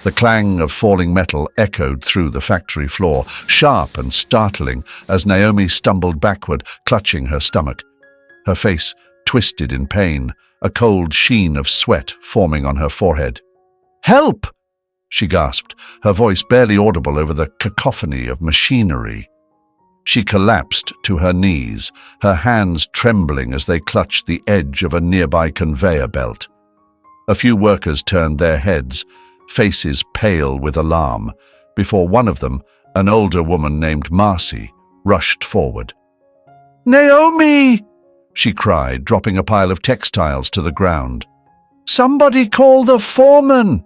The clang of falling metal echoed through the factory floor, sharp and startling, as Naomi stumbled backward, clutching her stomach. Her face twisted in pain, a cold sheen of sweat forming on her forehead. "Help!" she gasped, her voice barely audible over the cacophony of machinery. She collapsed to her knees, her hands trembling as they clutched the edge of a nearby conveyor belt. A few workers turned their heads, faces pale with alarm, before one of them, an older woman named Marcy, rushed forward. "Naomi!" she cried, dropping a pile of textiles to the ground. "Somebody call the foreman!"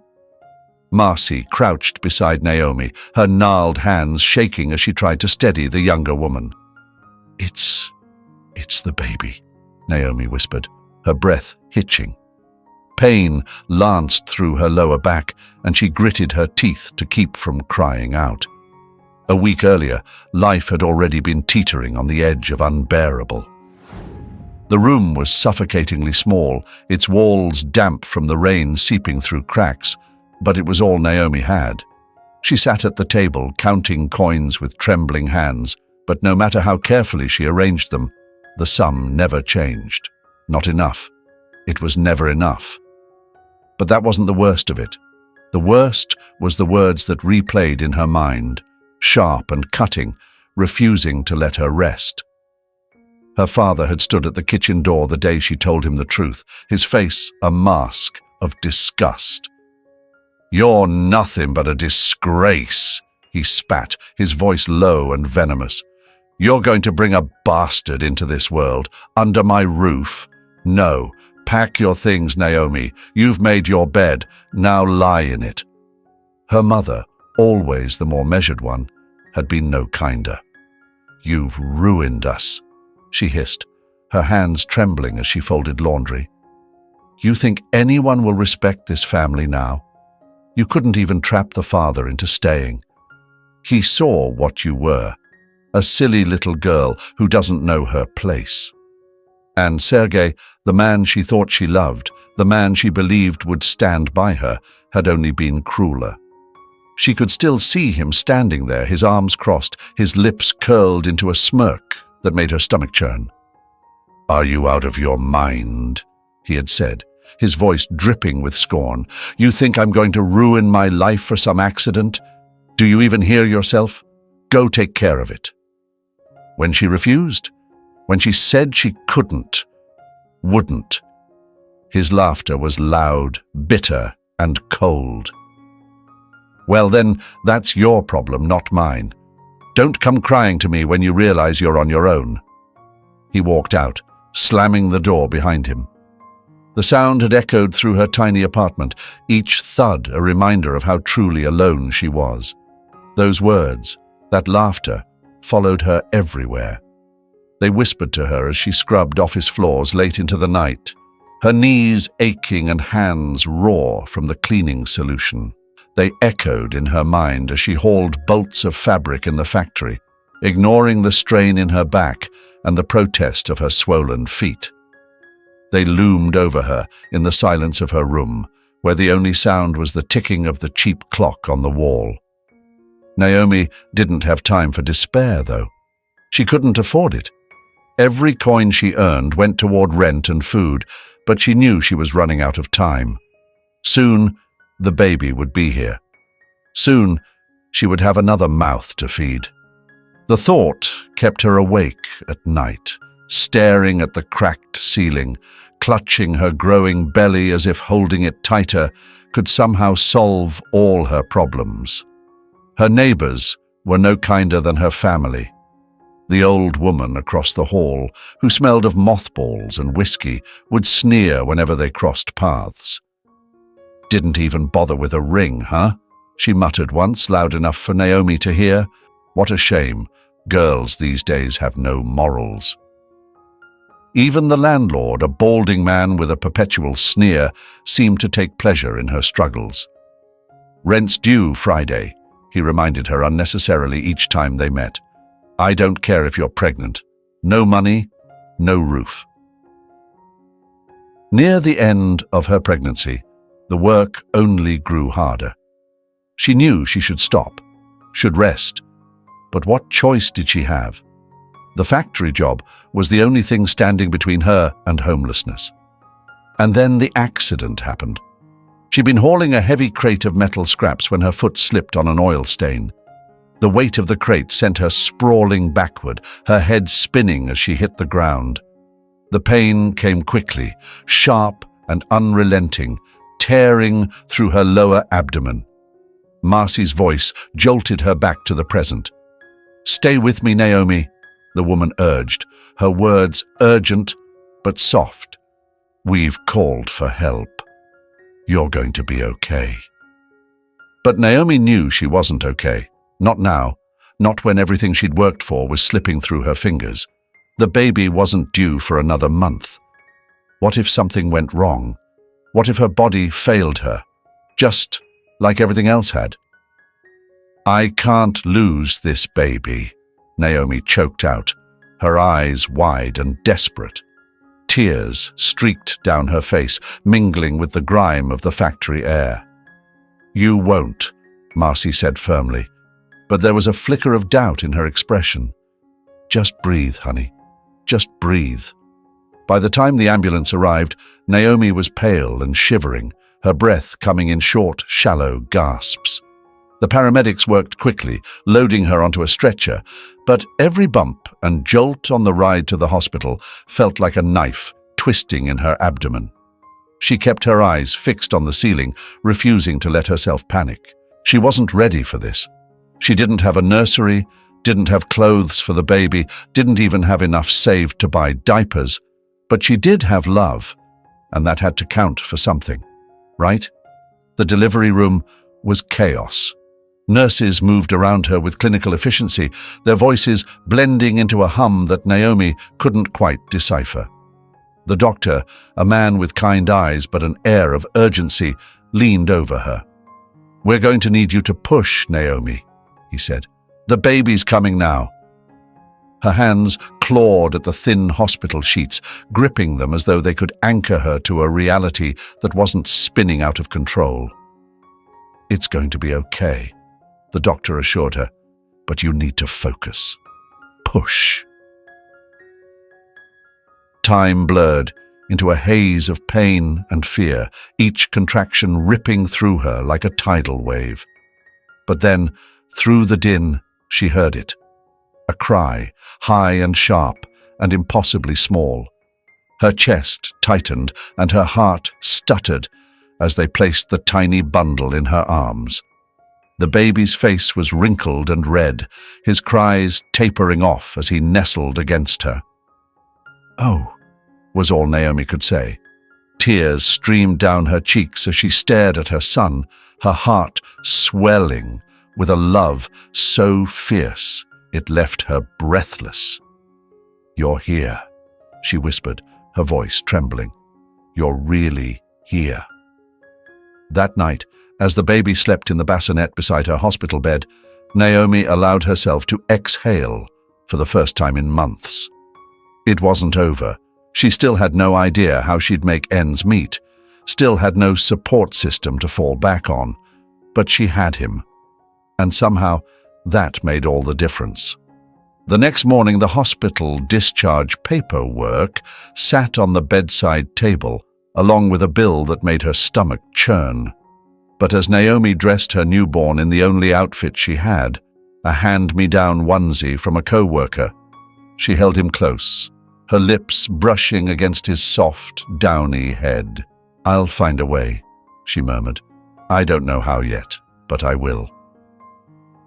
Marcy crouched beside Naomi, her gnarled hands shaking as she tried to steady the younger woman. It's the baby," Naomi whispered, her breath hitching. Pain lanced through her lower back, and she gritted her teeth to keep from crying out. A week earlier, life had already been teetering on the edge of unbearable. The room was suffocatingly small, its walls damp from the rain seeping through cracks, but it was all Naomi had. She sat at the table, counting coins with trembling hands, but no matter how carefully she arranged them, the sum never changed. Not enough. It was never enough. But that wasn't the worst of it. The worst was the words that replayed in her mind, sharp and cutting, refusing to let her rest. Her father had stood at the kitchen door the day she told him the truth, his face a mask of disgust. "You're nothing but a disgrace," he spat, his voice low and venomous. "You're going to bring a bastard into this world, under my roof? No, pack your things, Naomi. You've made your bed, now lie in it." Her mother, always the more measured one, had been no kinder. "You've ruined us," she hissed, her hands trembling as she folded laundry. "You think anyone will respect this family now? You couldn't even trap the father into staying. He saw what you were, a silly little girl who doesn't know her place. And Sergei, the man she thought she loved, the man she believed would stand by her, had only been crueler. She could still see him standing there, his arms crossed, his lips curled into a smirk that made her stomach churn. "Are you out of your mind?" he had said, his voice dripping with scorn. "You think I'm going to ruin my life for some accident? Do you even hear yourself? Go take care of it." When she refused, when she said she couldn't, wouldn't, his laughter was loud, bitter, and cold. "Well then, that's your problem, not mine. Don't come crying to me when you realize you're on your own." He walked out, slamming the door behind him. The sound had echoed through her tiny apartment, each thud a reminder of how truly alone she was. Those words, that laughter, followed her everywhere. They whispered to her as she scrubbed office floors late into the night, her knees aching and hands raw from the cleaning solution. They echoed in her mind as she hauled bolts of fabric in the factory, ignoring the strain in her back and the protest of her swollen feet. They loomed over her in the silence of her room, where the only sound was the ticking of the cheap clock on the wall. Naomi didn't have time for despair, though. She couldn't afford it. Every coin she earned went toward rent and food, but she knew she was running out of time. Soon, the baby would be here. Soon, she would have another mouth to feed. The thought kept her awake at night, staring at the cracked ceiling, clutching her growing belly as if holding it tighter could somehow solve all her problems. Her neighbors were no kinder than her family. The old woman across the hall, who smelled of mothballs and whiskey, would sneer whenever they crossed paths. "Didn't even bother with a ring, huh?" she muttered once, loud enough for Naomi to hear. What a shame. Girls these days have no morals. Even the landlord, a balding man with a perpetual sneer, seemed to take pleasure in her struggles. "Rent's due Friday," he reminded her unnecessarily each time they met. "I don't care if you're pregnant. No money, no roof." Near the end of her pregnancy, the work only grew harder. She knew she should stop, should rest. But what choice did she have? The factory job was the only thing standing between her and homelessness. And then the accident happened. She'd been hauling a heavy crate of metal scraps when her foot slipped on an oil stain. The weight of the crate sent her sprawling backward, her head spinning as she hit the ground. The pain came quickly, sharp and unrelenting, tearing through her lower abdomen. Marcy's voice jolted her back to the present. "Stay with me, Naomi," the woman urged, her words urgent but soft. "We've called for help. You're going to be okay." But Naomi knew she wasn't okay. Not now. Not when everything she'd worked for was slipping through her fingers. The baby wasn't due for another month. What if something went wrong? What if her body failed her, just like everything else had? "I can't lose this baby," Naomi choked out, her eyes wide and desperate. Tears streaked down her face, mingling with the grime of the factory air. "You won't," Marcy said firmly, but there was a flicker of doubt in her expression. "Just breathe, honey. Just breathe." By the time the ambulance arrived, Naomi was pale and shivering, her breath coming in short, shallow gasps. The paramedics worked quickly, loading her onto a stretcher, but every bump and jolt on the ride to the hospital felt like a knife twisting in her abdomen. She kept her eyes fixed on the ceiling, refusing to let herself panic. She wasn't ready for this. She didn't have a nursery, didn't have clothes for the baby, didn't even have enough saved to buy diapers. But she did have love, and that had to count for something, right? The delivery room was chaos. Nurses moved around her with clinical efficiency, their voices blending into a hum that Naomi couldn't quite decipher. The doctor, a man with kind eyes but an air of urgency, leaned over her. "We're going to need you to push, Naomi," he said. "The baby's coming now." Her hands clawed at the thin hospital sheets, gripping them as though they could anchor her to a reality that wasn't spinning out of control. "It's going to be okay," the doctor assured her, "but you need to focus. Push." Time blurred into a haze of pain and fear, each contraction ripping through her like a tidal wave. But then, through the din, she heard it. A cry, high and sharp and impossibly small. Her chest tightened and her heart stuttered as they placed the tiny bundle in her arms. The baby's face was wrinkled and red, his cries tapering off as he nestled against her. "Oh," was all Naomi could say. Tears streamed down her cheeks as she stared at her son, her heart swelling with a love so fierce it left her breathless. "You're here," she whispered, her voice trembling. "You're really here." That night, as the baby slept in the bassinet beside her hospital bed, Naomi allowed herself to exhale for the first time in months. It wasn't over. She still had no idea how she'd make ends meet, still had no support system to fall back on, but she had him. And somehow, that made all the difference. The next morning, the hospital discharge paperwork sat on the bedside table, along with a bill that made her stomach churn. But as Naomi dressed her newborn in the only outfit she had, a hand-me-down onesie from a co-worker, she held him close, her lips brushing against his soft, downy head. "I'll find a way," she murmured. "I don't know how yet, but I will."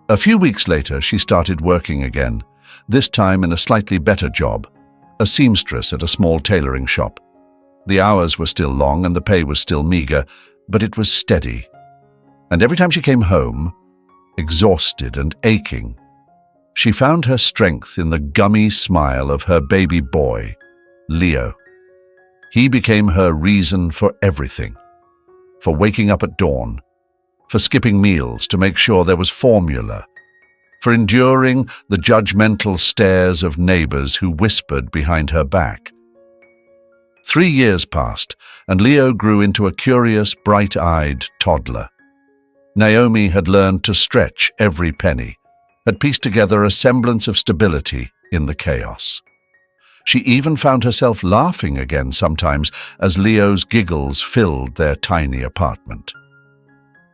A few weeks later, she started working again, this time in a slightly better job, a seamstress at a small tailoring shop. The hours were still long and the pay was still meager, but it was steady. And every time she came home, exhausted and aching, she found her strength in the gummy smile of her baby boy, Leo. He became her reason for everything, for waking up at dawn, for skipping meals to make sure there was formula, for enduring the judgmental stares of neighbors who whispered behind her back. 3 years passed, and Leo grew into a curious, bright-eyed toddler. Naomi had learned to stretch every penny, had pieced together a semblance of stability in the chaos. She even found herself laughing again sometimes as Leo's giggles filled their tiny apartment.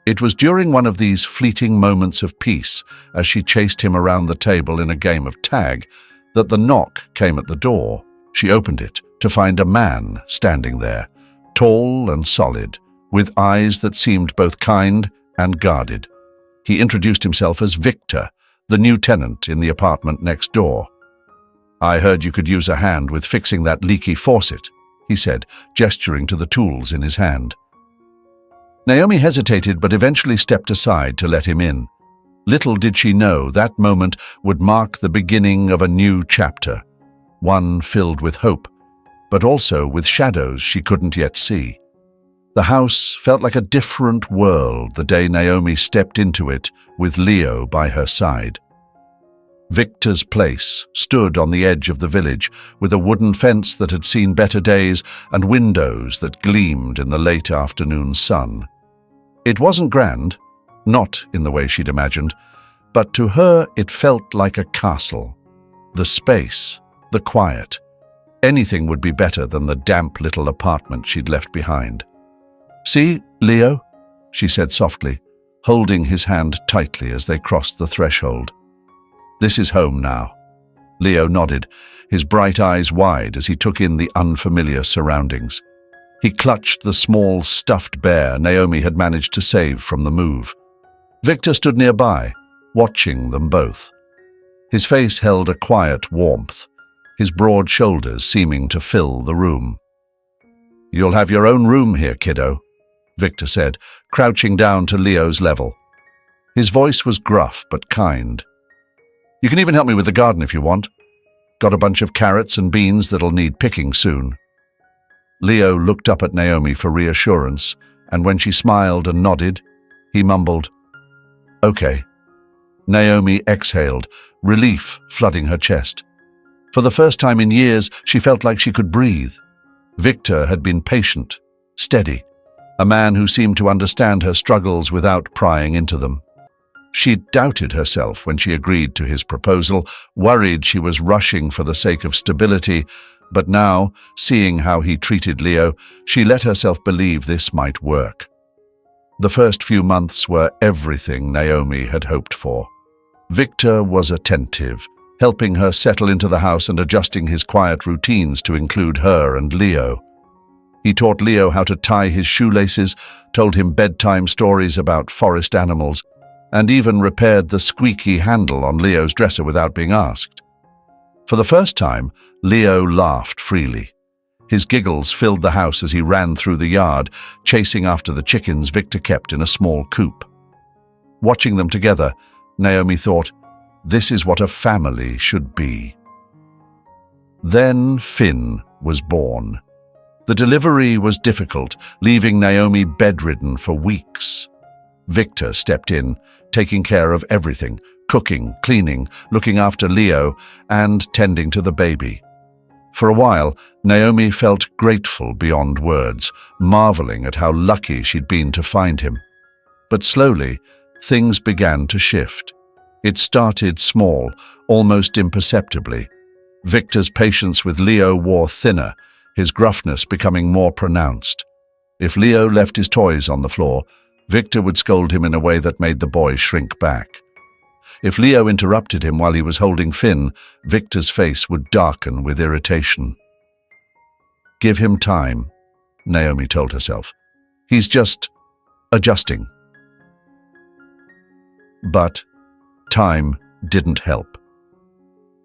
It was during one of these fleeting moments of peace, as she chased him around the table in a game of tag, that the knock came at the door. She opened it to find a man standing there, tall and solid, with eyes that seemed both kind and guarded. He introduced himself as Victor, the new tenant in the apartment next door. "I heard you could use a hand with fixing that leaky faucet," he said, gesturing to the tools in his hand. Naomi hesitated but eventually stepped aside to let him in. Little did she know that moment would mark the beginning of a new chapter, one filled with hope, but also with shadows she couldn't yet see. The house felt like a different world the day Naomi stepped into it with Leo by her side. Victor's place stood on the edge of the village, with a wooden fence that had seen better days and windows that gleamed in the late afternoon sun. It wasn't grand, not in the way she'd imagined, but to her it felt like a castle. The space, the quiet, anything would be better than the damp little apartment she'd left behind. "See, Leo?" she said softly, holding his hand tightly as they crossed the threshold. "This is home now." Leo nodded, his bright eyes wide as he took in the unfamiliar surroundings. He clutched the small stuffed bear Naomi had managed to save from the move. Victor stood nearby, watching them both. His face held a quiet warmth, his broad shoulders seeming to fill the room. "You'll have your own room here, kiddo," Victor said, crouching down to Leo's level. His voice was gruff but kind. "You can even help me with the garden if you want. Got a bunch of carrots and beans that'll need picking soon." Leo looked up at Naomi for reassurance, and when she smiled and nodded, he mumbled, "Okay." Naomi exhaled, relief flooding her chest. For the first time in years, she felt like she could breathe. Victor had been patient, steady, a man who seemed to understand her struggles without prying into them. She'd doubted herself when she agreed to his proposal, worried she was rushing for the sake of stability, but now, seeing how he treated Leo, she let herself believe this might work. The first few months were everything Naomi had hoped for. Victor was attentive, helping her settle into the house and adjusting his quiet routines to include her and Leo. He taught Leo how to tie his shoelaces, told him bedtime stories about forest animals, and even repaired the squeaky handle on Leo's dresser without being asked. For the first time, Leo laughed freely. His giggles filled the house as he ran through the yard, chasing after the chickens Victor kept in a small coop. Watching them together, Naomi thought, this is what a family should be. Then Finn was born. The delivery was difficult, leaving Naomi bedridden for weeks. Victor stepped in, taking care of everything, cooking, cleaning, looking after Leo, and tending to the baby. For a while, Naomi felt grateful beyond words, marveling at how lucky she'd been to find him. But slowly, things began to shift. It started small, almost imperceptibly. Victor's patience with Leo wore thinner, his gruffness becoming more pronounced. If Leo left his toys on the floor, Victor would scold him in a way that made the boy shrink back. If Leo interrupted him while he was holding Finn, Victor's face would darken with irritation. Give him time, Naomi told herself. He's just adjusting. But time didn't help.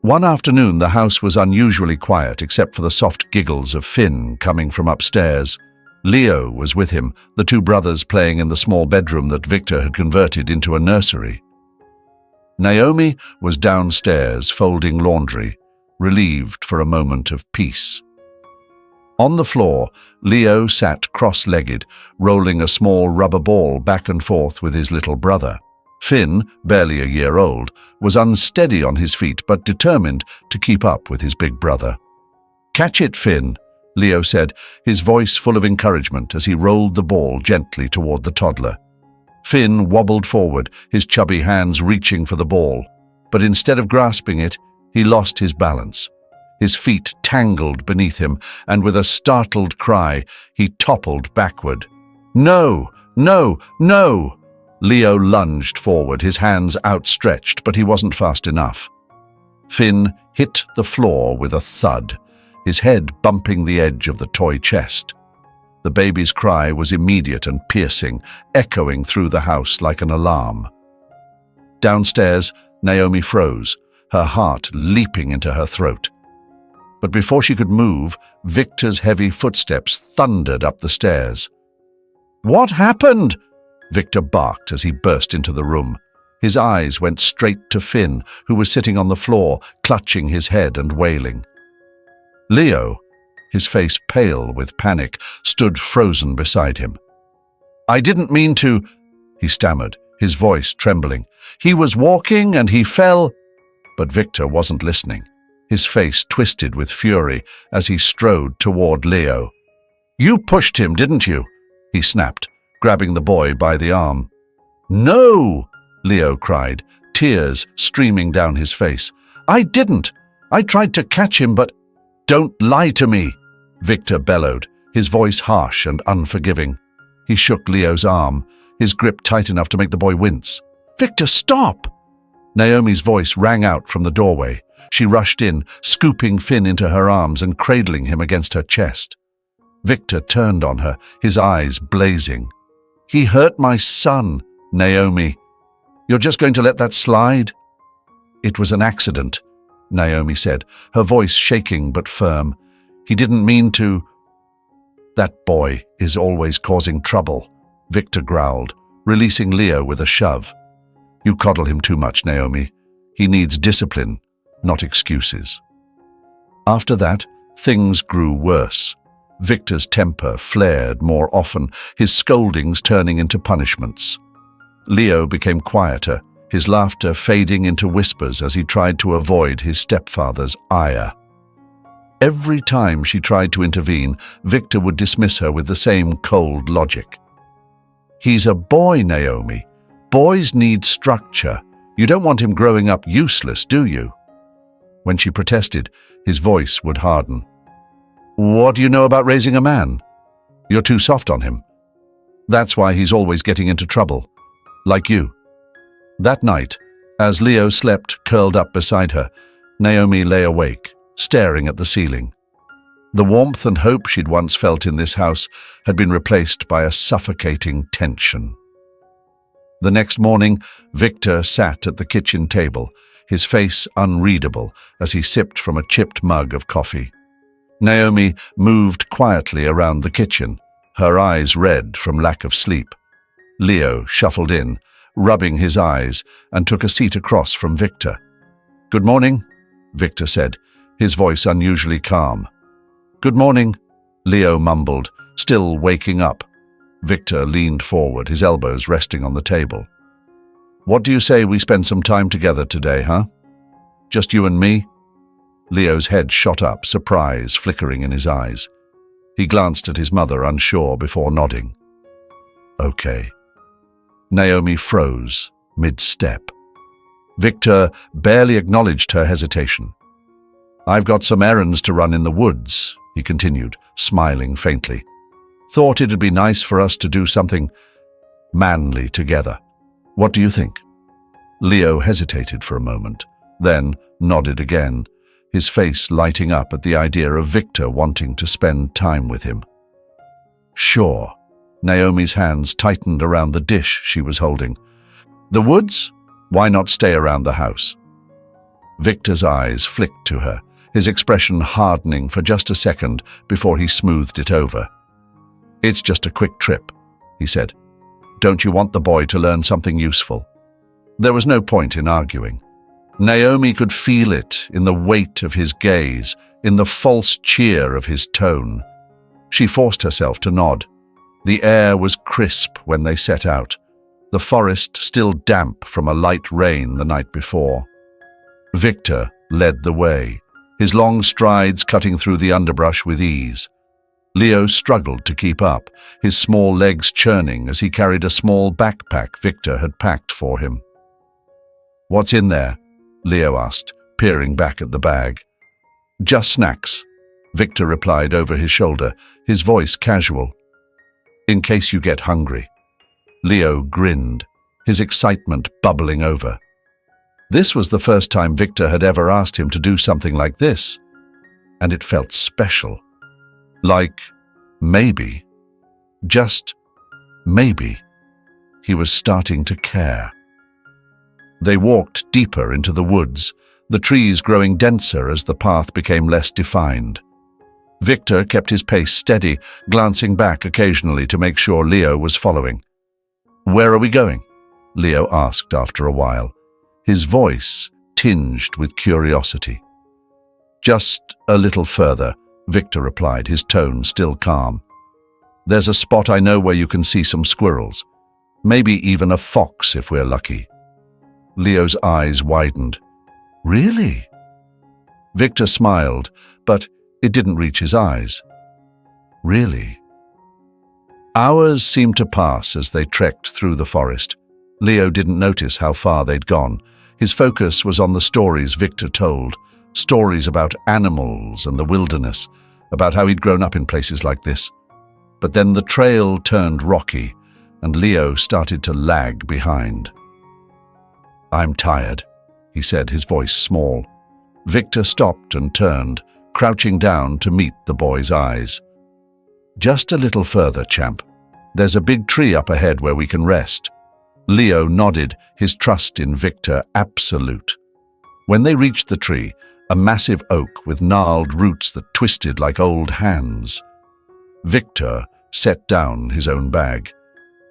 One afternoon, the house was unusually quiet except for the soft giggles of Finn coming from upstairs. Leo was with him, the two brothers playing in the small bedroom that Victor had converted into a nursery. Naomi was downstairs folding laundry, relieved for a moment of peace. On the floor, Leo sat cross-legged, rolling a small rubber ball back and forth with his little brother. Finn, barely a year old, was unsteady on his feet but determined to keep up with his big brother. "Catch it, Finn," Leo said, his voice full of encouragement as he rolled the ball gently toward the toddler. Finn wobbled forward, his chubby hands reaching for the ball. But instead of grasping it, he lost his balance. His feet tangled beneath him, and with a startled cry, he toppled backward. "No! No! No!" Leo lunged forward, his hands outstretched, but he wasn't fast enough. Finn hit the floor with a thud, his head bumping the edge of the toy chest. The baby's cry was immediate and piercing, echoing through the house like an alarm. Downstairs, Naomi froze, her heart leaping into her throat. But before she could move, Victor's heavy footsteps thundered up the stairs. "What happened?" Victor barked as he burst into the room. His eyes went straight to Finn, who was sitting on the floor, clutching his head and wailing. Leo, his face pale with panic, stood frozen beside him. "I didn't mean to," he stammered, his voice trembling. "He was walking and he fell." But Victor wasn't listening, his face twisted with fury as he strode toward Leo. "You pushed him, didn't you?" he snapped, grabbing the boy by the arm. "No!" Leo cried, tears streaming down his face. "I didn't. I tried to catch him, but—" "Don't lie to me!" Victor bellowed, his voice harsh and unforgiving. He shook Leo's arm, his grip tight enough to make the boy wince. "Victor, stop!" Naomi's voice rang out from the doorway. She rushed in, scooping Finn into her arms and cradling him against her chest. Victor turned on her, his eyes blazing. "He hurt my son, Naomi. You're just going to let that slide?" "It was an accident," Naomi said, her voice shaking but firm. "He didn't mean to." "That boy is always causing trouble," Victor growled, releasing Leo with a shove. "You coddle him too much, Naomi. He needs discipline, not excuses." After that, things grew worse. Victor's temper flared more often, his scoldings turning into punishments. Leo became quieter, his laughter fading into whispers as he tried to avoid his stepfather's ire. Every time she tried to intervene, Victor would dismiss her with the same cold logic. "He's a boy, Naomi. Boys need structure. You don't want him growing up useless, do you?" When she protested, his voice would harden. "What do you know about raising a man? You're too soft on him. That's why he's always getting into trouble. Like you." That night, as Leo slept curled up beside her, Naomi lay awake, staring at the ceiling. The warmth and hope she'd once felt in this house had been replaced by a suffocating tension. The next morning, Victor sat at the kitchen table, his face unreadable as he sipped from a chipped mug of coffee. Naomi moved quietly around the kitchen, her eyes red from lack of sleep. Leo shuffled in, rubbing his eyes, and took a seat across from Victor. "Good morning," Victor said, his voice unusually calm. "Good morning," Leo mumbled, still waking up. Victor leaned forward, his elbows resting on the table. "What do you say we spend some time together today, huh? Just you and me?" Leo's head shot up, surprise flickering in his eyes. He glanced at his mother, unsure, before nodding. "Okay." Naomi froze, mid-step. Victor barely acknowledged her hesitation. "I've got some errands to run in the woods," he continued, smiling faintly. "Thought it'd be nice for us to do something manly together. What do you think?" Leo hesitated for a moment, then nodded again, his face lighting up at the idea of Victor wanting to spend time with him. "Sure." Naomi's hands tightened around the dish she was holding. "The woods? Why not stay around the house?" Victor's eyes flicked to her, his expression hardening for just a second before he smoothed it over. "It's just a quick trip," he said. "Don't you want the boy to learn something useful?" There was no point in arguing. Naomi could feel it in the weight of his gaze, in the false cheer of his tone. She forced herself to nod. The air was crisp when they set out, the forest still damp from a light rain the night before. Victor led the way, his long strides cutting through the underbrush with ease. Leo struggled to keep up, his small legs churning as he carried a small backpack Victor had packed for him. "What's in there?" Leo asked, peering back at the bag. "Just snacks," Victor replied over his shoulder, his voice casual. "In case you get hungry." Leo grinned, his excitement bubbling over. This was the first time Victor had ever asked him to do something like this, and it felt special. Like, maybe, just maybe, he was starting to care. They walked deeper into the woods, the trees growing denser as the path became less defined. Victor kept his pace steady, glancing back occasionally to make sure Leo was following. "Where are we going?" Leo asked after a while, his voice tinged with curiosity. "Just a little further," Victor replied, his tone still calm. "There's a spot I know where you can see some squirrels. Maybe even a fox if we're lucky." Leo's eyes widened. "Really?" Victor smiled, but it didn't reach his eyes. "Really?" Hours seemed to pass as they trekked through the forest. Leo didn't notice how far they'd gone. His focus was on the stories Victor told, stories about animals and the wilderness, about how he'd grown up in places like this. But then the trail turned rocky, and Leo started to lag behind. "I'm tired," he said, his voice small. Victor stopped and turned, crouching down to meet the boy's eyes. "Just a little further, champ. There's a big tree up ahead where we can rest." Leo nodded, his trust in Victor absolute. When they reached the tree, a massive oak with gnarled roots that twisted like old hands, Victor set down his own bag.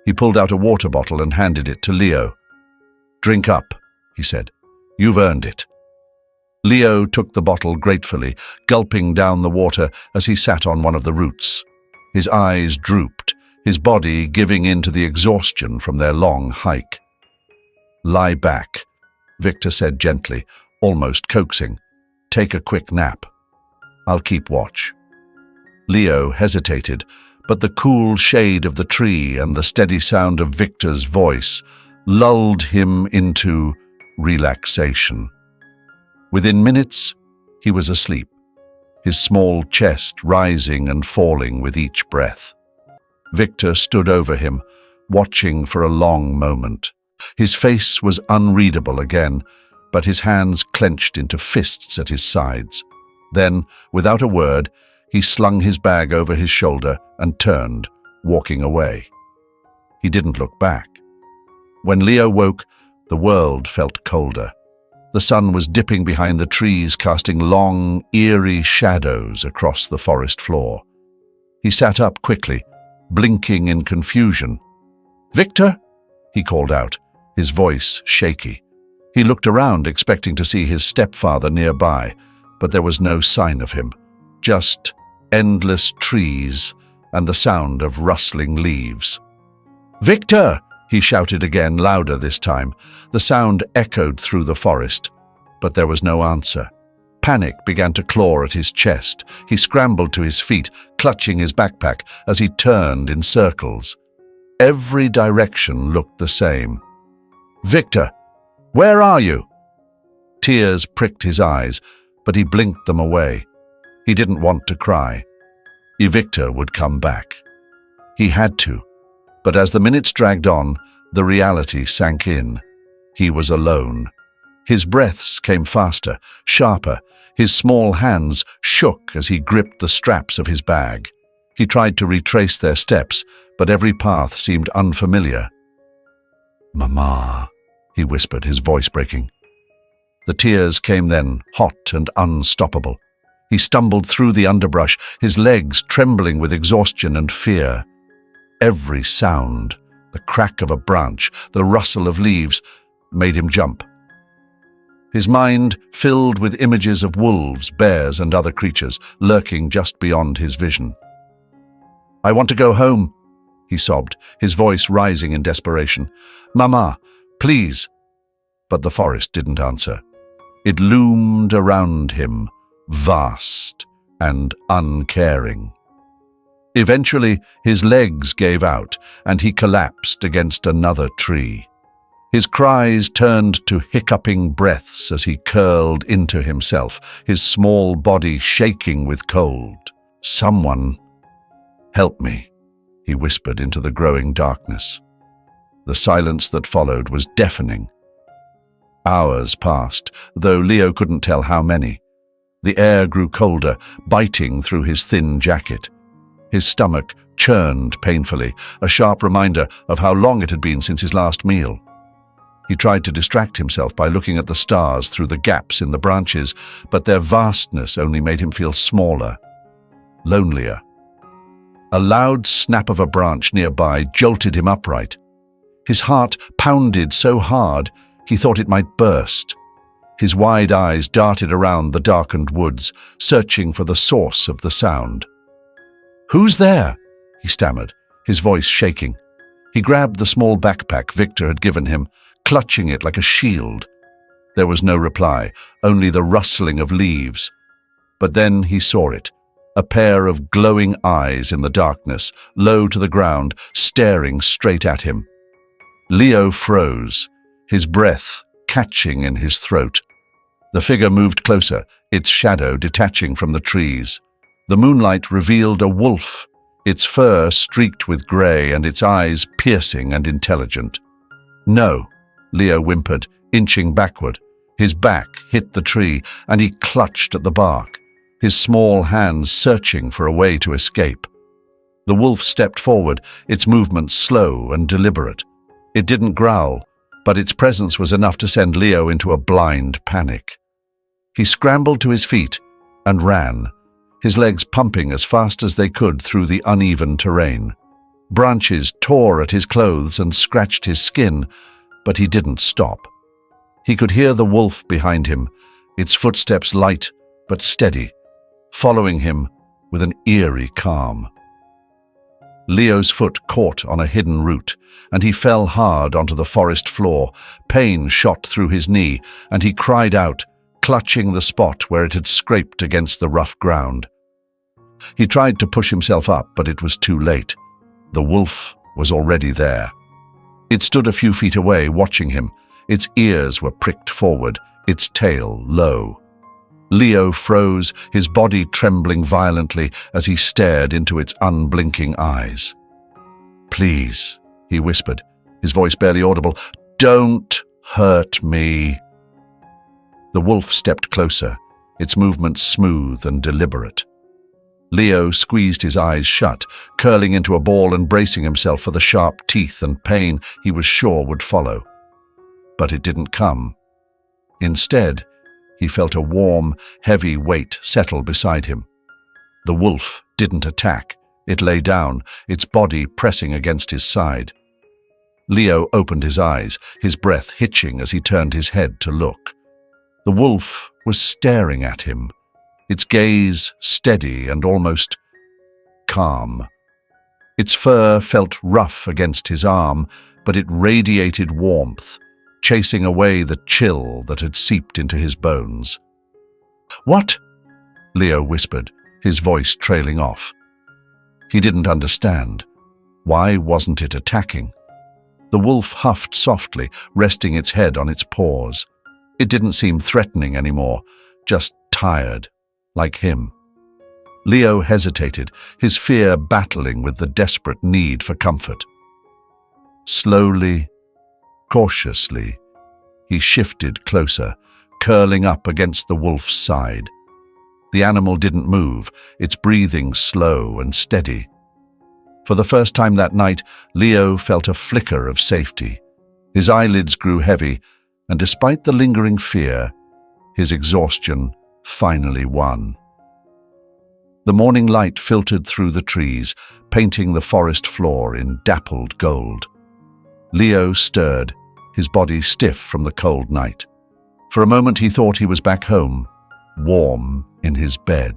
He pulled out a water bottle and handed it to Leo. "Drink up," he said. "You've earned it." Leo took the bottle gratefully, gulping down the water as he sat on one of the roots. His eyes drooped, his body giving in to the exhaustion from their long hike. "Lie back," Victor said gently, almost coaxing. "Take a quick nap. I'll keep watch." Leo hesitated, but the cool shade of the tree and the steady sound of Victor's voice lulled him into relaxation. Within minutes, he was asleep, his small chest rising and falling with each breath. Victor stood over him, watching for a long moment. His face was unreadable again, but his hands clenched into fists at his sides. Then, without a word, he slung his bag over his shoulder and turned, walking away. He didn't look back. When Leo woke, the world felt colder. The sun was dipping behind the trees, casting long, eerie shadows across the forest floor. He sat up quickly, blinking in confusion. "Victor?" he called out, his voice shaky. He looked around, expecting to see his stepfather nearby, but there was no sign of him, just endless trees and the sound of rustling leaves. "Victor!" he shouted again, louder this time. The sound echoed through the forest, but there was no answer. Panic began to claw at his chest. He scrambled to his feet, clutching his backpack as he turned in circles. Every direction looked the same. "Victor, where are you?" Tears pricked his eyes, but he blinked them away. He didn't want to cry. Victor would come back. He had to. But as the minutes dragged on, the reality sank in. He was alone. His breaths came faster, sharper. His small hands shook as he gripped the straps of his bag. He tried to retrace their steps, but every path seemed unfamiliar. "Mama," he whispered, his voice breaking. The tears came then, hot and unstoppable. He stumbled through the underbrush, his legs trembling with exhaustion and fear. Every sound, the crack of a branch, the rustle of leaves, made him jump. His mind filled with images of wolves, bears, and other creatures lurking just beyond his vision. "I want to go home," he sobbed, his voice rising in desperation. "Mama, please." But the forest didn't answer. It loomed around him, vast and uncaring. Eventually, his legs gave out, and he collapsed against another tree. His cries turned to hiccuping breaths as he curled into himself, his small body shaking with cold. "Someone, help me," he whispered into the growing darkness. The silence that followed was deafening. Hours passed, though Leo couldn't tell how many. The air grew colder, biting through his thin jacket. His stomach churned painfully, a sharp reminder of how long it had been since his last meal. He tried to distract himself by looking at the stars through the gaps in the branches, but their vastness only made him feel smaller, lonelier. A loud snap of a branch nearby jolted him upright. His heart pounded so hard he thought it might burst. His wide eyes darted around the darkened woods, searching for the source of the sound. "Who's there?" he stammered, his voice shaking. He grabbed the small backpack Victor had given him, clutching it like a shield. There was no reply, only the rustling of leaves. But then he saw it, a pair of glowing eyes in the darkness, low to the ground, staring straight at him. Leo froze, his breath catching in his throat. The figure moved closer, its shadow detaching from the trees. The moonlight revealed a wolf, its fur streaked with grey and its eyes piercing and intelligent. "No," Leo whimpered, inching backward. His back hit the tree, and he clutched at the bark, his small hands searching for a way to escape. The wolf stepped forward, its movements slow and deliberate. It didn't growl, but its presence was enough to send Leo into a blind panic. He scrambled to his feet and ran, his legs pumping as fast as they could through the uneven terrain. Branches tore at his clothes and scratched his skin, but he didn't stop. He could hear the wolf behind him, its footsteps light but steady, following him with an eerie calm. Leo's foot caught on a hidden root, and he fell hard onto the forest floor. Pain shot through his knee, and he cried out, clutching the spot where it had scraped against the rough ground. He tried to push himself up, but it was too late. The wolf was already there. It stood a few feet away, watching him. Its ears were pricked forward, its tail low. Leo froze, his body trembling violently as he stared into its unblinking eyes. "Please," he whispered, his voice barely audible, "don't hurt me." The wolf stepped closer, its movements smooth and deliberate. Leo squeezed his eyes shut, curling into a ball and bracing himself for the sharp teeth and pain he was sure would follow. But it didn't come. Instead, he felt a warm, heavy weight settle beside him. The wolf didn't attack. It lay down, its body pressing against his side. Leo opened his eyes, his breath hitching as he turned his head to look. The wolf was staring at him, its gaze steady and almost calm. Its fur felt rough against his arm, but it radiated warmth, chasing away the chill that had seeped into his bones. "What?" Leo whispered, his voice trailing off. He didn't understand. Why wasn't it attacking? The wolf huffed softly, resting its head on its paws. It didn't seem threatening anymore, just tired, like him. Leo hesitated, his fear battling with the desperate need for comfort. Slowly, cautiously, he shifted closer, curling up against the wolf's side. The animal didn't move, its breathing slow and steady. For the first time that night, Leo felt a flicker of safety. His eyelids grew heavy, and despite the lingering fear, his exhaustion finally won. The morning light filtered through the trees, painting the forest floor in dappled gold. Leo stirred, his body stiff from the cold night. For a moment he thought he was back home, warm in his bed.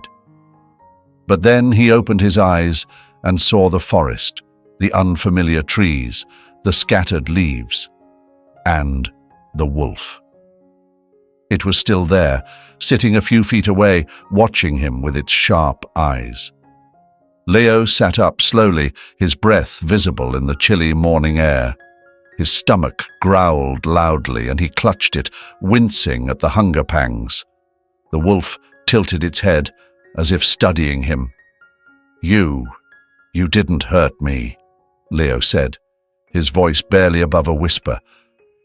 But then he opened his eyes and saw the forest, the unfamiliar trees, the scattered leaves, and the wolf. It was still there, sitting a few feet away, watching him with its sharp eyes. Leo sat up slowly, his breath visible in the chilly morning air. His stomach growled loudly, and he clutched it, wincing at the hunger pangs. The wolf tilted its head, as if studying him. You didn't hurt me," Leo said, his voice barely above a whisper.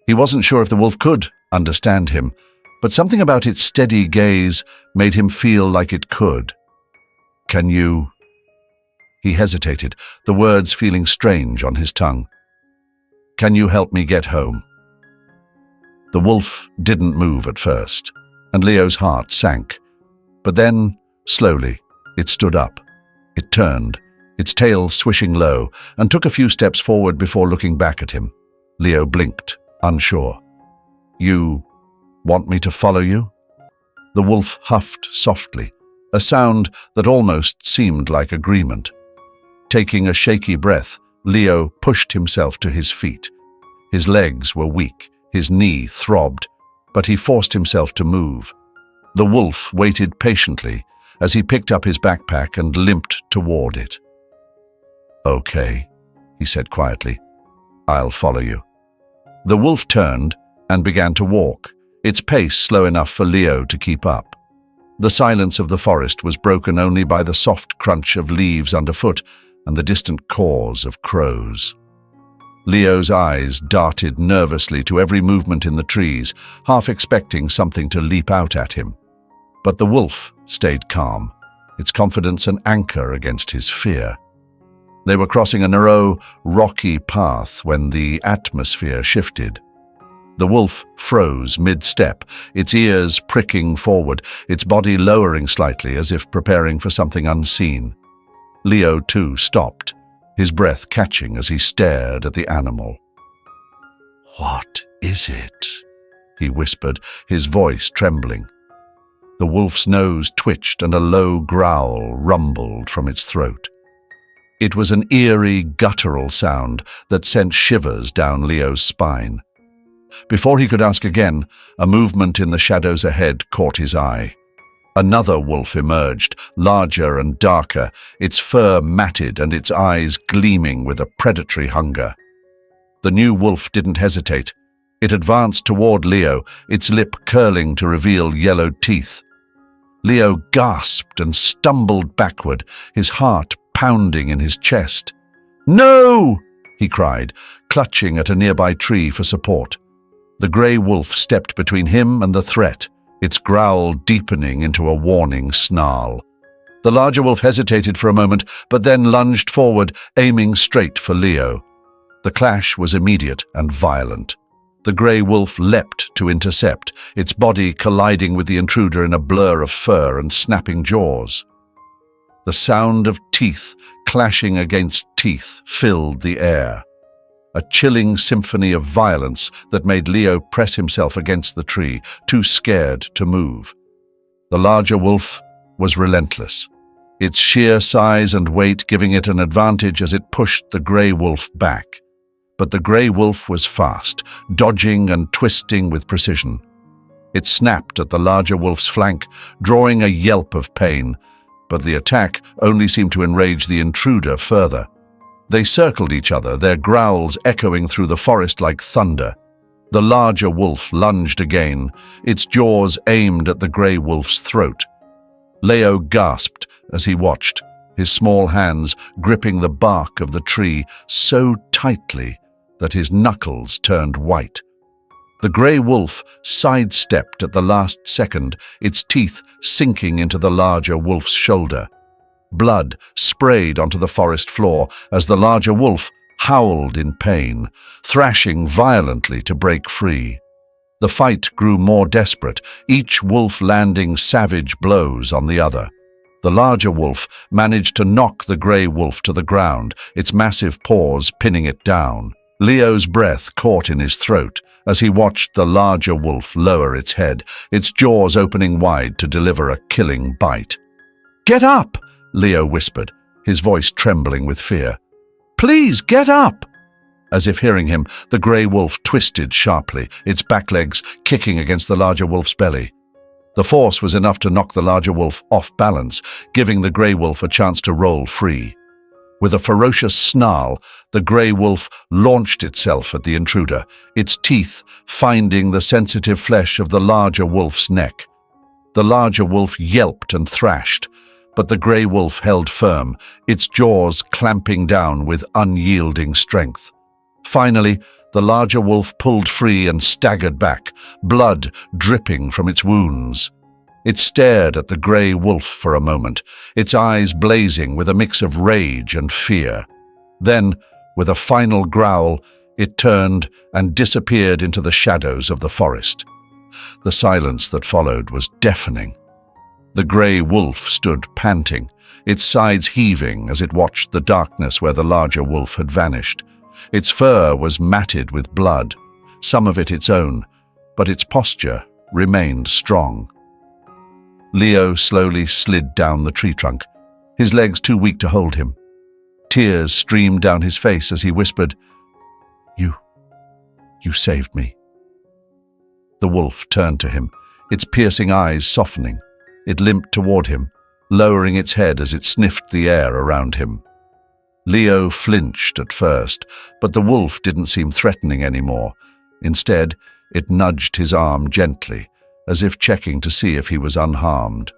He wasn't sure if the wolf could understand him, but something about its steady gaze made him feel like it could. "Can you—" He hesitated, the words feeling strange on his tongue. "Can you help me get home?" The wolf didn't move at first, and Leo's heart sank. But then, slowly, it stood up. It turned, its tail swishing low, and took a few steps forward before looking back at him. Leo blinked, unsure. "You want me to follow you?" The wolf huffed softly, a sound that almost seemed like agreement. Taking a shaky breath, Leo pushed himself to his feet. His legs were weak, his knee throbbed, but he forced himself to move. The wolf waited patiently as he picked up his backpack and limped toward it. "Okay," he said quietly. "I'll follow you." The wolf turned and began to walk, its pace slow enough for Leo to keep up. The silence of the forest was broken only by the soft crunch of leaves underfoot and the distant caws of crows. Leo's eyes darted nervously to every movement in the trees, half expecting something to leap out at him. But the wolf stayed calm, its confidence an anchor against his fear. They were crossing a narrow, rocky path when the atmosphere shifted. The wolf froze mid-step, its ears pricking forward, its body lowering slightly as if preparing for something unseen. Leo, too, stopped, his breath catching as he stared at the animal. "What is it?" he whispered, his voice trembling. The wolf's nose twitched and a low growl rumbled from its throat. It was an eerie, guttural sound that sent shivers down Leo's spine. Before he could ask again, a movement in the shadows ahead caught his eye. Another wolf emerged, larger and darker, its fur matted and its eyes gleaming with a predatory hunger. The new wolf didn't hesitate. It advanced toward Leo, its lip curling to reveal yellowed teeth. Leo gasped and stumbled backward, his heart pounding in his chest. "No!" he cried, clutching at a nearby tree for support. The grey wolf stepped between him and the threat, its growl deepening into a warning snarl. The larger wolf hesitated for a moment, but then lunged forward, aiming straight for Leo. The clash was immediate and violent. The grey wolf leapt to intercept, its body colliding with the intruder in a blur of fur and snapping jaws. The sound of teeth clashing against teeth filled the air, a chilling symphony of violence that made Leo press himself against the tree, too scared to move. The larger wolf was relentless, its sheer size and weight giving it an advantage as it pushed the grey wolf back. But the grey wolf was fast, dodging and twisting with precision. It snapped at the larger wolf's flank, drawing a yelp of pain, but the attack only seemed to enrage the intruder further. They circled each other, their growls echoing through the forest like thunder. The larger wolf lunged again, its jaws aimed at the grey wolf's throat. Leo gasped as he watched, his small hands gripping the bark of the tree so tightly that his knuckles turned white. The grey wolf sidestepped at the last second, its teeth sinking into the larger wolf's shoulder. Blood sprayed onto the forest floor as the larger wolf howled in pain, thrashing violently to break free. The fight grew more desperate, each wolf landing savage blows on the other. The larger wolf managed to knock the grey wolf to the ground, its massive paws pinning it down. Leo's breath caught in his throat as he watched the larger wolf lower its head, its jaws opening wide to deliver a killing bite. "Get up!" Leo whispered, his voice trembling with fear. "Please, get up!" As if hearing him, the grey wolf twisted sharply, its back legs kicking against the larger wolf's belly. The force was enough to knock the larger wolf off balance, giving the grey wolf a chance to roll free. With a ferocious snarl, the grey wolf launched itself at the intruder, its teeth finding the sensitive flesh of the larger wolf's neck. The larger wolf yelped and thrashed, but the grey wolf held firm, its jaws clamping down with unyielding strength. Finally, the larger wolf pulled free and staggered back, blood dripping from its wounds. It stared at the grey wolf for a moment, its eyes blazing with a mix of rage and fear. Then, with a final growl, it turned and disappeared into the shadows of the forest. The silence that followed was deafening. The grey wolf stood panting, its sides heaving as it watched the darkness where the larger wolf had vanished. Its fur was matted with blood, some of it its own, but its posture remained strong. Leo slowly slid down the tree trunk, his legs too weak to hold him. Tears streamed down his face as he whispered, You saved me." The wolf turned to him, its piercing eyes softening. It limped toward him, lowering its head as it sniffed the air around him. Leo flinched at first, but the wolf didn't seem threatening anymore. Instead, it nudged his arm gently, as if checking to see if he was unharmed.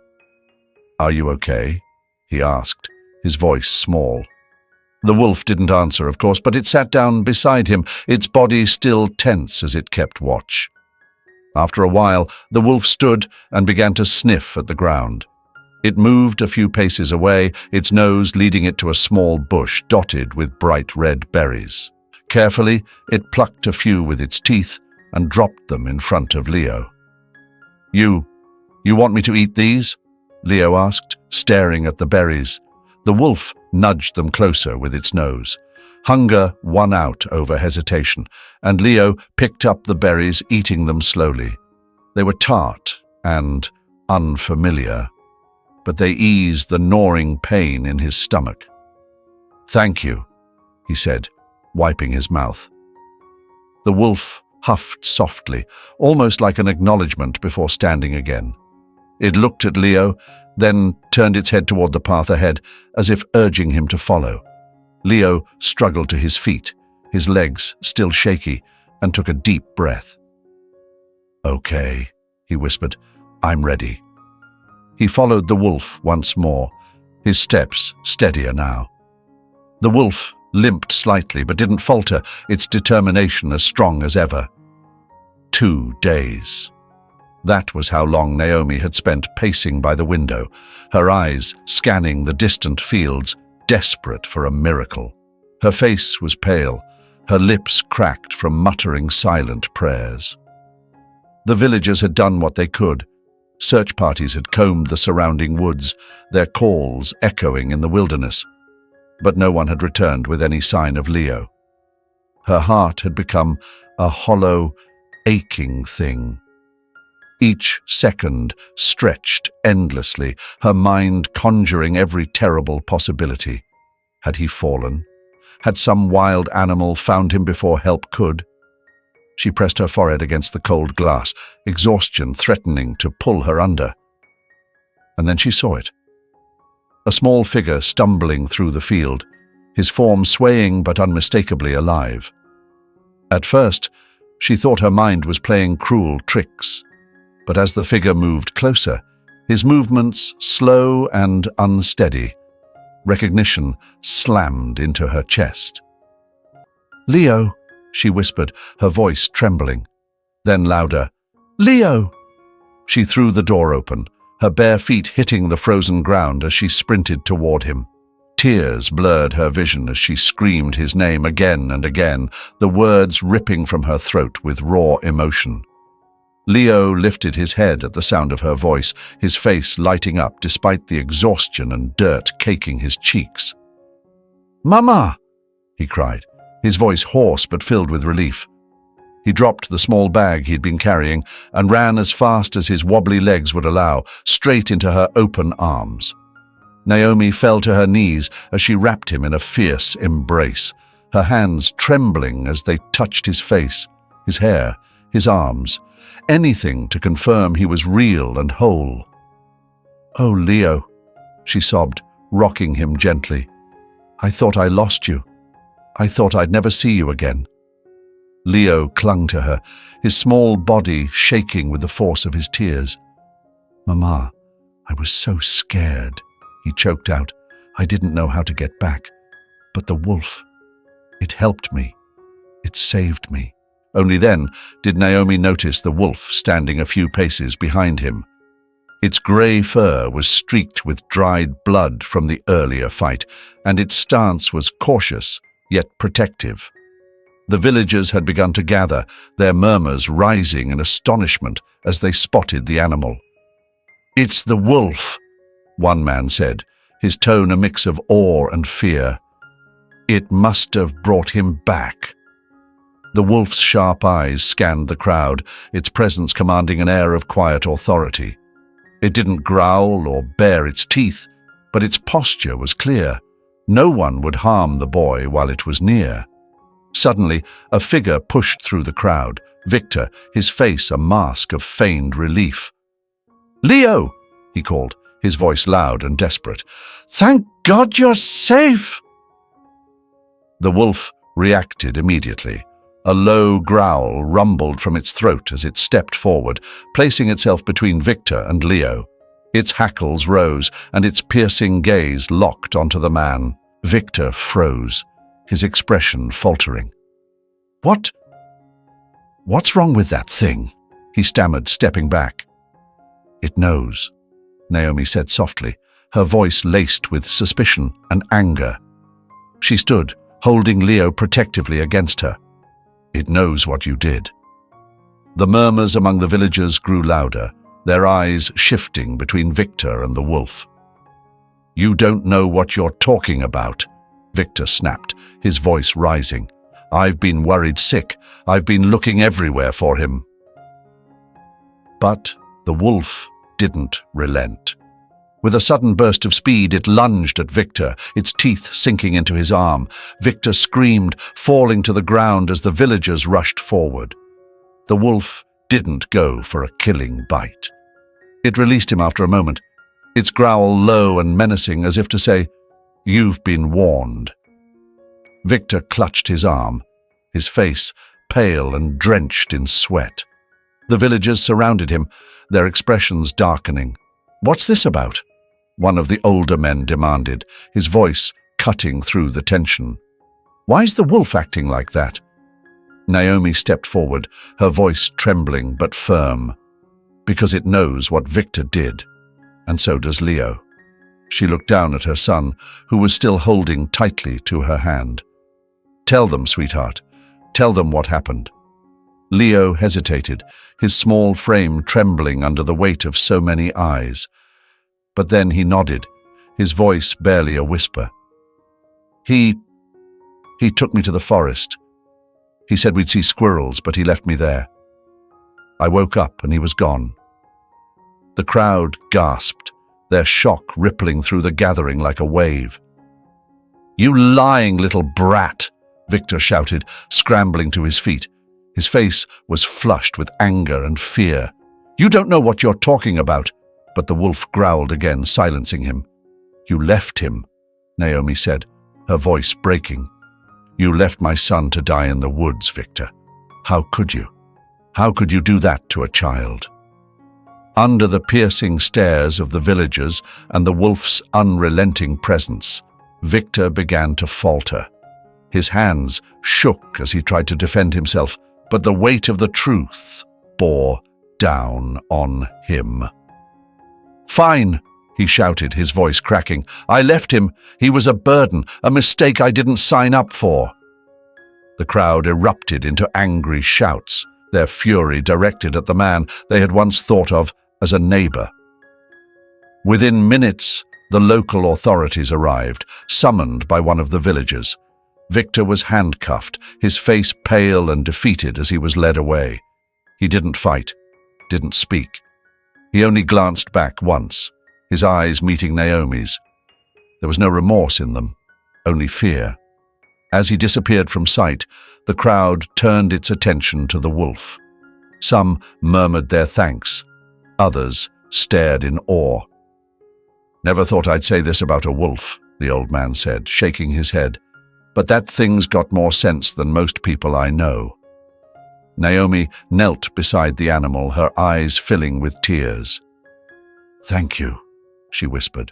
"Are you okay?" he asked, his voice small. The wolf didn't answer, of course, but it sat down beside him, its body still tense as it kept watch. After a while, the wolf stood and began to sniff at the ground. It moved a few paces away, its nose leading it to a small bush dotted with bright red berries. Carefully, it plucked a few with its teeth and dropped them in front of Leo. You want me to eat these?" Leo asked, staring at the berries. The wolf nudged them closer with its nose. Hunger won out over hesitation, and Leo picked up the berries, eating them slowly. They were tart and unfamiliar, but they eased the gnawing pain in his stomach. "Thank you," he said, wiping his mouth. The wolf huffed softly, almost like an acknowledgement before standing again. It looked at Leo, then turned its head toward the path ahead, as if urging him to follow. Leo struggled to his feet, his legs still shaky, and took a deep breath. "Okay," he whispered, "I'm ready." He followed the wolf once more, his steps steadier now. The wolf limped slightly but didn't falter, its determination as strong as ever. 2 days. That was how long Naomi had spent pacing by the window, her eyes scanning the distant fields, desperate for a miracle. Her face was pale, her lips cracked from muttering silent prayers. The villagers had done what they could. Search parties had combed the surrounding woods, their calls echoing in the wilderness. But no one had returned with any sign of Leo. Her heart had become a hollow, aching thing. Each second stretched endlessly, her mind conjuring every terrible possibility. Had he fallen? Had some wild animal found him before help could? She pressed her forehead against the cold glass, exhaustion threatening to pull her under. And then she saw it. A small figure stumbling through the field, his form swaying but unmistakably alive. At first, she thought her mind was playing cruel tricks. But as the figure moved closer, his movements slow and unsteady, recognition slammed into her chest. "Leo," she whispered, her voice trembling. Then louder, "Leo!" She threw the door open, her bare feet hitting the frozen ground as she sprinted toward him. Tears blurred her vision as she screamed his name again and again, the words ripping from her throat with raw emotion. Leo lifted his head at the sound of her voice, his face lighting up despite the exhaustion and dirt caking his cheeks. "Mama!" he cried, his voice hoarse but filled with relief. He dropped the small bag he'd been carrying and ran as fast as his wobbly legs would allow, straight into her open arms. Naomi fell to her knees as she wrapped him in a fierce embrace, her hands trembling as they touched his face, his hair, his arms, anything to confirm he was real and whole. "Oh, Leo," she sobbed, rocking him gently. "I thought I lost you. I thought I'd never see you again." Leo clung to her, his small body shaking with the force of his tears. "Mama, I was so scared," he choked out. "I didn't know how to get back. But the wolf, it helped me. It saved me." Only then did Naomi notice the wolf standing a few paces behind him. Its grey fur was streaked with dried blood from the earlier fight, and its stance was cautious yet protective. The villagers had begun to gather, their murmurs rising in astonishment as they spotted the animal. "It's the wolf," one man said, his tone a mix of awe and fear. "It must have brought him back." The wolf's sharp eyes scanned the crowd, its presence commanding an air of quiet authority. It didn't growl or bare its teeth, but its posture was clear. No one would harm the boy while it was near. Suddenly, a figure pushed through the crowd, Victor, his face a mask of feigned relief. "Leo!" he called, his voice loud and desperate. "Thank God you're safe!" The wolf reacted immediately. A low growl rumbled from its throat as it stepped forward, placing itself between Victor and Leo. Its hackles rose, and its piercing gaze locked onto the man. Victor froze, his expression faltering. What's wrong with that thing?" he stammered, stepping back. "It knows," Naomi said softly, her voice laced with suspicion and anger. She stood, holding Leo protectively against her. "It knows what you did." The murmurs among the villagers grew louder, their eyes shifting between Victor and the wolf. "You don't know what you're talking about," Victor snapped, his voice rising. "I've been worried sick. I've been looking everywhere for him." But the wolf didn't relent. With a sudden burst of speed, it lunged at Victor, its teeth sinking into his arm. Victor screamed, falling to the ground as the villagers rushed forward. The wolf didn't go for a killing bite. It released him after a moment, its growl low and menacing as if to say, "You've been warned." Victor clutched his arm, his face pale and drenched in sweat. The villagers surrounded him, their expressions darkening. "What's this about?" one of the older men demanded, his voice cutting through the tension. "Why's the wolf acting like that?" Naomi stepped forward, her voice trembling but firm. "Because it knows what Victor did, and so does Leo." She looked down at her son, who was still holding tightly to her hand. "Tell them, sweetheart. Tell them what happened." Leo hesitated, his small frame trembling under the weight of so many eyes. But then he nodded, his voice barely a whisper. He took me to the forest. He said we'd see squirrels, but he left me there. I woke up and he was gone." The crowd gasped, their shock rippling through the gathering like a wave. "You lying little brat!" Victor shouted, scrambling to his feet. His face was flushed with anger and fear. "You don't know what you're talking about." But the wolf growled again, silencing him. "You left him," Naomi said, her voice breaking. "You left my son to die in the woods, Victor. How could you? How could you do that to a child?" Under the piercing stares of the villagers and the wolf's unrelenting presence, Victor began to falter. His hands shook as he tried to defend himself, but the weight of the truth bore down on him. "Fine," he shouted, his voice cracking. "I left him. He was a burden, a mistake I didn't sign up for." The crowd erupted into angry shouts, their fury directed at the man they had once thought of as a neighbor. Within minutes, the local authorities arrived, summoned by one of the villagers. Victor was handcuffed, his face pale and defeated as he was led away. He didn't fight, didn't speak. He only glanced back once, his eyes meeting Naomi's. There was no remorse in them, only fear. As he disappeared from sight, the crowd turned its attention to the wolf. Some murmured their thanks. Others stared in awe. "Never thought I'd say this about a wolf," the old man said, shaking his head. "But that thing's got more sense than most people I know." Naomi knelt beside the animal, her eyes filling with tears. "Thank you," she whispered.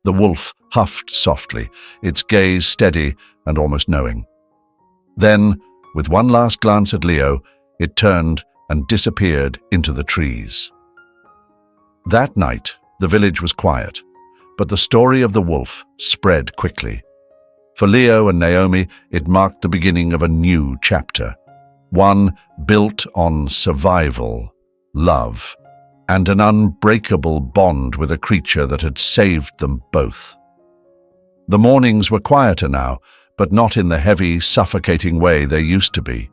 The wolf huffed softly, its gaze steady and almost knowing. Then, with one last glance at Leo, it turned and disappeared into the trees. That night, the village was quiet, but the story of the wolf spread quickly. For Leo and Naomi, it marked the beginning of a new chapter, one built on survival, love, and an unbreakable bond with a creature that had saved them both. The mornings were quieter now, but not in the heavy, suffocating way they used to be.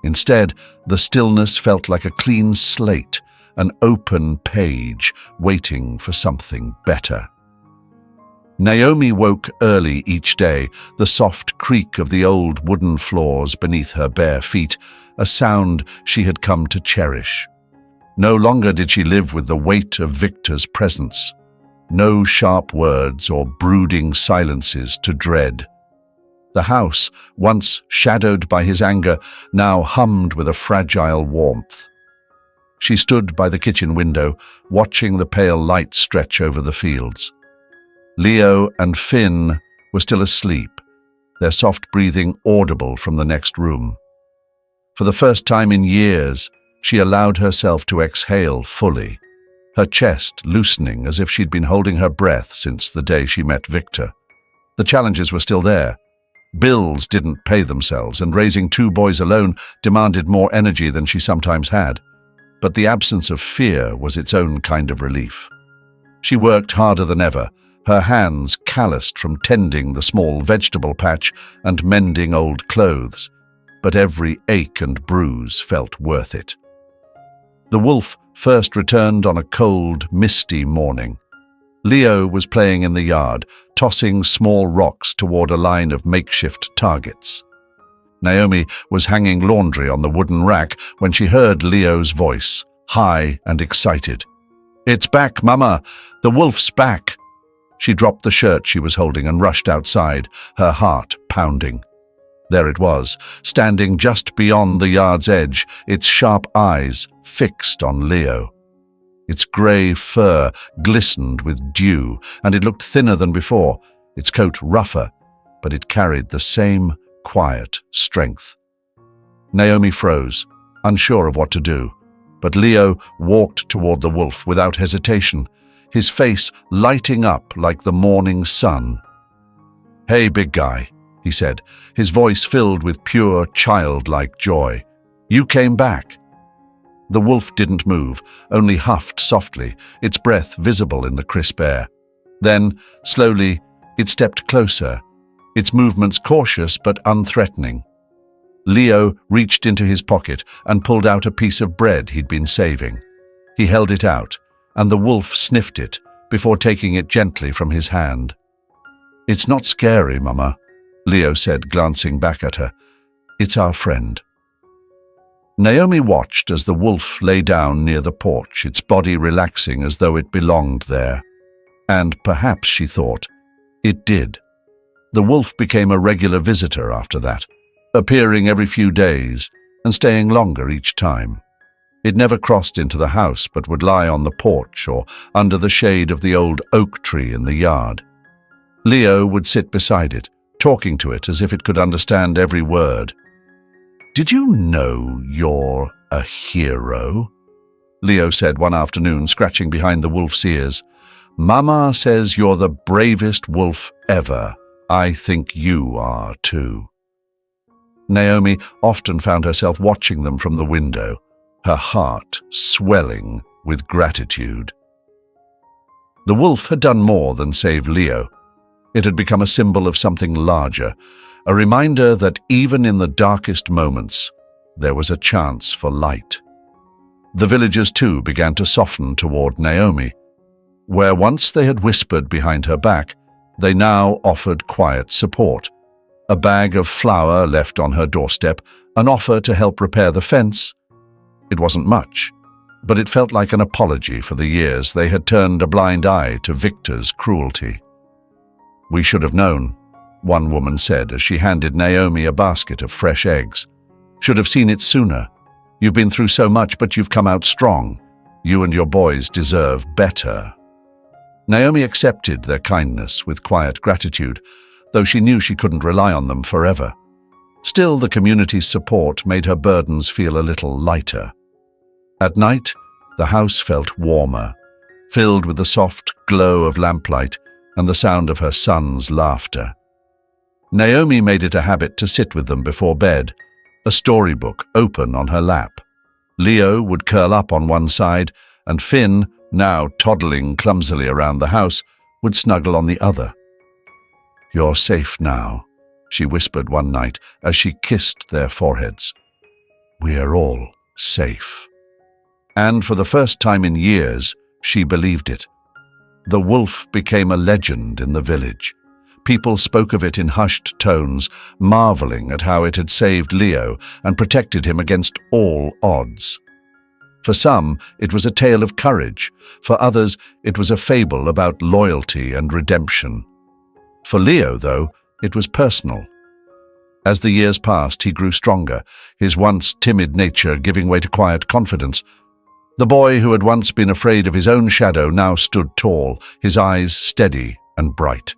Instead, the stillness felt like a clean slate, an open page waiting for something better. Naomi woke early each day, the soft creak of the old wooden floors beneath her bare feet, a sound she had come to cherish. No longer did she live with the weight of Victor's presence. No sharp words or brooding silences to dread. The house, once shadowed by his anger, now hummed with a fragile warmth. She stood by the kitchen window, watching the pale light stretch over the fields. Leo and Finn were still asleep, their soft breathing audible from the next room. For the first time in years, she allowed herself to exhale fully, her chest loosening as if she'd been holding her breath since the day she met Victor. The challenges were still there. Bills didn't pay themselves, and raising two boys alone demanded more energy than she sometimes had. But the absence of fear was its own kind of relief. She worked harder than ever, her hands calloused from tending the small vegetable patch and mending old clothes, but every ache and bruise felt worth it. The wolf first returned on a cold, misty morning. Leo was playing in the yard, tossing small rocks toward a line of makeshift targets. Naomi was hanging laundry on the wooden rack when she heard Leo's voice, high and excited. "It's back, Mama! The wolf's back!" She dropped the shirt she was holding and rushed outside, her heart pounding. There it was, standing just beyond the yard's edge, its sharp eyes fixed on Leo. Its grey fur glistened with dew, and it looked thinner than before, its coat rougher, but it carried the same quiet strength. Naomi froze, unsure of what to do, but Leo walked toward the wolf without hesitation, his face lighting up like the morning sun. "Hey, big guy," he said, his voice filled with pure, childlike joy. "You came back." The wolf didn't move, only huffed softly, its breath visible in the crisp air. Then, slowly, it stepped closer, its movements cautious but unthreatening. Leo reached into his pocket and pulled out a piece of bread he'd been saving. He held it out, and the wolf sniffed it before taking it gently from his hand. "It's not scary, Mama," Leo said, glancing back at her. "It's our friend." Naomi watched as the wolf lay down near the porch, its body relaxing as though it belonged there. And perhaps, she thought, it did. The wolf became a regular visitor after that, appearing every few days and staying longer each time. It never crossed into the house but would lie on the porch or under the shade of the old oak tree in the yard. Leo would sit beside it, talking to it as if it could understand every word. "Did you know you're a hero?" Leo said one afternoon, scratching behind the wolf's ears. "Mama says you're the bravest wolf ever. I think you are too." Naomi often found herself watching them from the window, her heart swelling with gratitude. The wolf had done more than save Leo. It had become a symbol of something larger, a reminder that even in the darkest moments, there was a chance for light. The villagers too began to soften toward Naomi. Where once they had whispered behind her back, they now offered quiet support. A bag of flour left on her doorstep, an offer to help repair the fence. It wasn't much, but it felt like an apology for the years they had turned a blind eye to Victor's cruelty. "We should have known," one woman said as she handed Naomi a basket of fresh eggs. "Should have seen it sooner. You've been through so much, but you've come out strong. You and your boys deserve better." Naomi accepted their kindness with quiet gratitude, though she knew she couldn't rely on them forever. Still, the community's support made her burdens feel a little lighter. At night, the house felt warmer, filled with the soft glow of lamplight and the sound of her son's laughter. Naomi made it a habit to sit with them before bed, a storybook open on her lap. Leo would curl up on one side, and Finn, now toddling clumsily around the house, would snuggle on the other. "You're safe now," she whispered one night as she kissed their foreheads. "We're all safe." And for the first time in years, she believed it. The wolf became a legend in the village. People spoke of it in hushed tones, marveling at how it had saved Leo and protected him against all odds. For some, it was a tale of courage. For others, it was a fable about loyalty and redemption. For Leo, though, it was personal. As the years passed, he grew stronger, his once timid nature giving way to quiet confidence. The boy who had once been afraid of his own shadow now stood tall, his eyes steady and bright.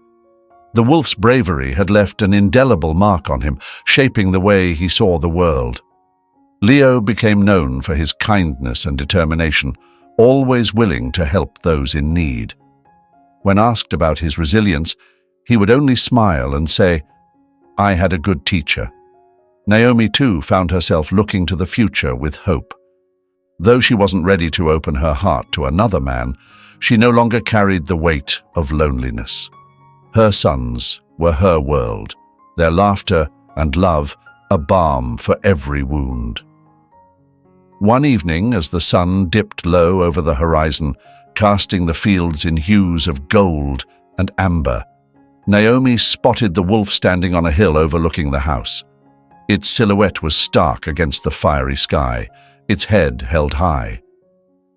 The wolf's bravery had left an indelible mark on him, shaping the way he saw the world. Leo became known for his kindness and determination, always willing to help those in need. When asked about his resilience, he would only smile and say, "I had a good teacher." Naomi, too, found herself looking to the future with hope. Though she wasn't ready to open her heart to another man, she no longer carried the weight of loneliness. Her sons were her world, their laughter and love a balm for every wound. One evening, as the sun dipped low over the horizon, casting the fields in hues of gold and amber, Naomi spotted the wolf standing on a hill overlooking the house. Its silhouette was stark against the fiery sky, its head held high.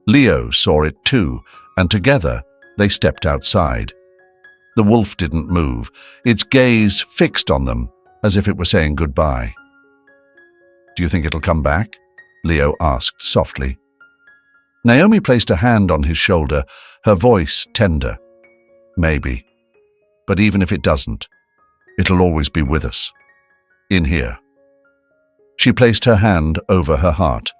Leo saw it too, and together they stepped outside. The wolf didn't move, its gaze fixed on them as if it were saying goodbye. "Do you think it'll come back?" Leo asked softly. Naomi placed a hand on his shoulder, her voice tender. "Maybe. But even if it doesn't, it'll always be with us. In here." She placed her hand over her heart.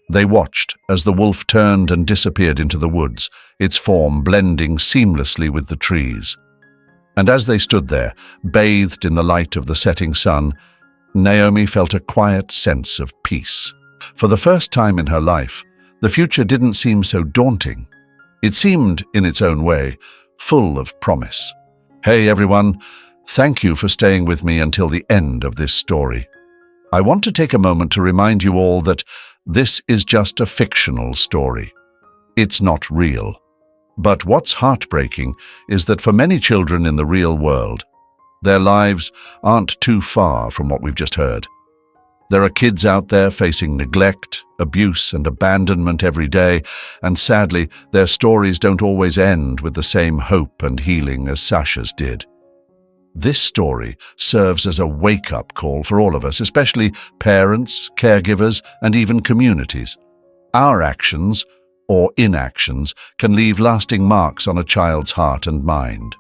They watched as the wolf turned and disappeared into the woods, its form blending seamlessly with the trees. And as they stood there, bathed in the light of the setting sun, Naomi felt a quiet sense of peace. For the first time in her life, the future didn't seem so daunting. It seemed, in its own way, full of promise. Hey everyone, thank you for staying with me until the end of this story. I want to take a moment to remind you all that this is just a fictional story. It's not real. But what's heartbreaking is that for many children in the real world, their lives aren't too far from what we've just heard. There are kids out there facing neglect, abuse, and abandonment every day, and sadly, their stories don't always end with the same hope and healing as Sasha's did. This story serves as a wake-up call for all of us, especially parents, caregivers, and even communities. Our actions, or inactions, can leave lasting marks on a child's heart and mind.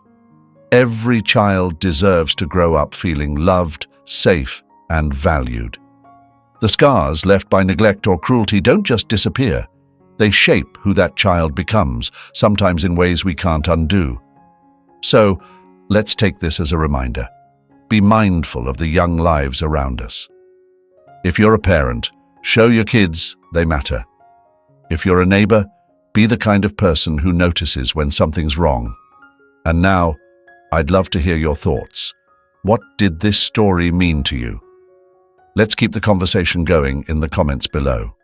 Every child deserves to grow up feeling loved, safe, and valued. The scars left by neglect or cruelty don't just disappear. They shape who that child becomes, sometimes in ways we can't undo. So, let's take this as a reminder. Be mindful of the young lives around us. If you're a parent, show your kids they matter. If you're a neighbor, be the kind of person who notices when something's wrong. And now, I'd love to hear your thoughts. What did this story mean to you? Let's keep the conversation going in the comments below.